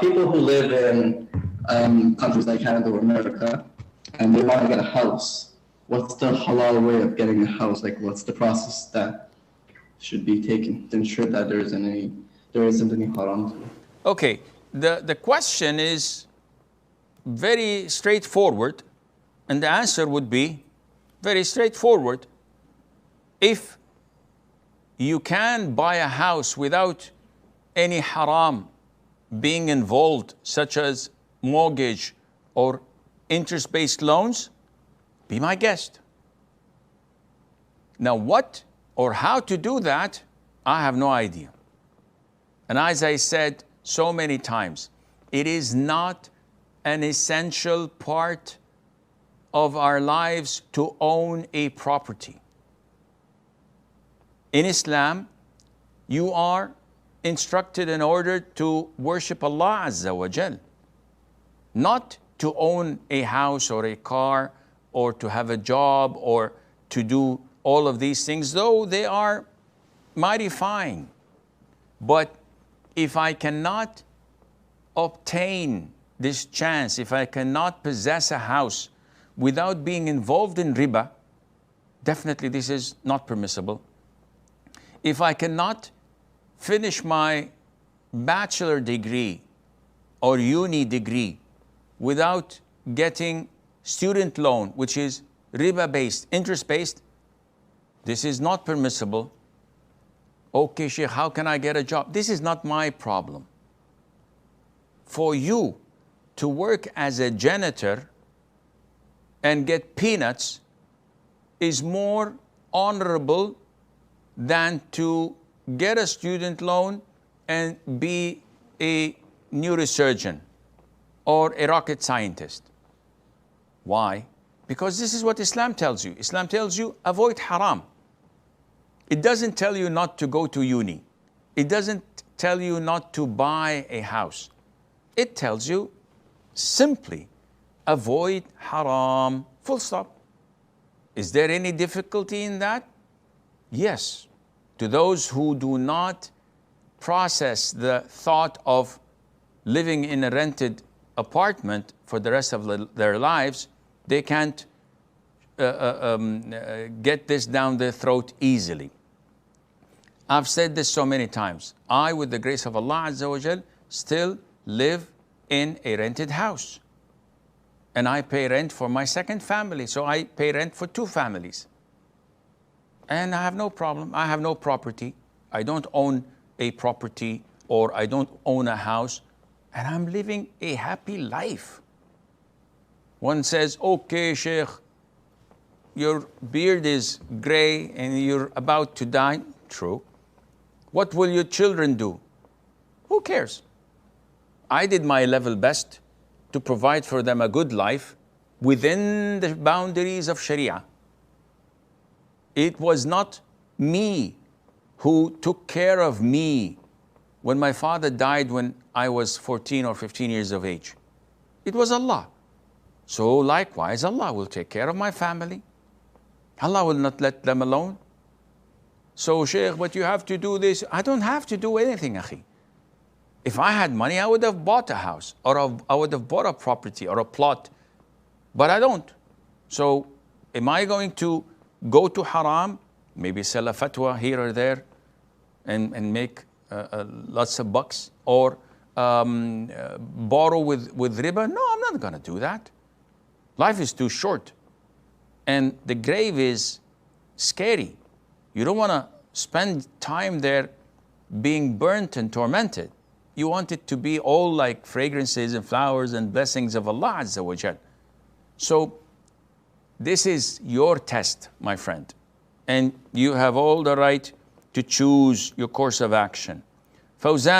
People who live in countries like Canada or America, and they want to get a house, what's the halal way of getting a house? Like, what's the process that should be taken to ensure that there isn't any haram to it? Okay, the question is very straightforward, and the answer would be very straightforward. If you can buy a house without any haram being involved, such as mortgage or interest-based loans, be my guest. Now, what or how to do that, I have no idea. And as I said so many times, it is not an essential part of our lives to own a property. In Islam, you are instructed in order to worship Allah Azza wa Jal, not to own a house or a car or to have a job or to do all of these things, though they are mighty fine. But if I cannot obtain this chance, if I cannot possess a house without being involved in riba, definitely this is not permissible. If I cannot finish my bachelor degree or uni degree without getting student loan, which is riba-based, interest-based, this is not permissible. Okay, Sheikh, how can I get a job? This is not my problem. For you to work as a janitor and get peanuts is more honorable than to get a student loan and be a neurosurgeon or a rocket scientist. Why? Because this is what Islam tells you. Islam tells you avoid haram. It doesn't tell you not to go to uni. It doesn't tell you not to buy a house. It tells you simply avoid haram. Full stop. Is there any difficulty in that? Yes. To those who do not process the thought of living in a rented apartment for the rest of their lives, they can't get this down their throat easily. I've said this so many times. I, with the grace of Allah Azza wa Jal, still live in a rented house. And I pay rent for my second family, so I pay rent for 2 families. And I have no problem. I have no property. I don't own a property or I don't own a house. And I'm living a happy life. One says, okay, Sheikh, your beard is gray and you're about to die. True. What will your children do? Who cares? I did my level best to provide for them a good life within the boundaries of Sharia. It was not me who took care of me when my father died when I was 14 or 15 years of age. It was Allah. So likewise, Allah will take care of my family. Allah will not let them alone. So, Sheikh, but you have to do this. I don't have to do anything, akhi. If I had money, I would have bought a house or I would have bought a property or a plot. But I don't. So, am I going to go to haram, maybe sell a fatwa here or there and make lots of bucks, or borrow with riba? No, I'm not going to do that. Life is too short. And the grave is scary. You don't want to spend time there being burnt and tormented. You want it to be all like fragrances and flowers and blessings of Allah Azza wa Jal. So this is your test, my friend. And you have all the right to choose your course of action. Fawzan.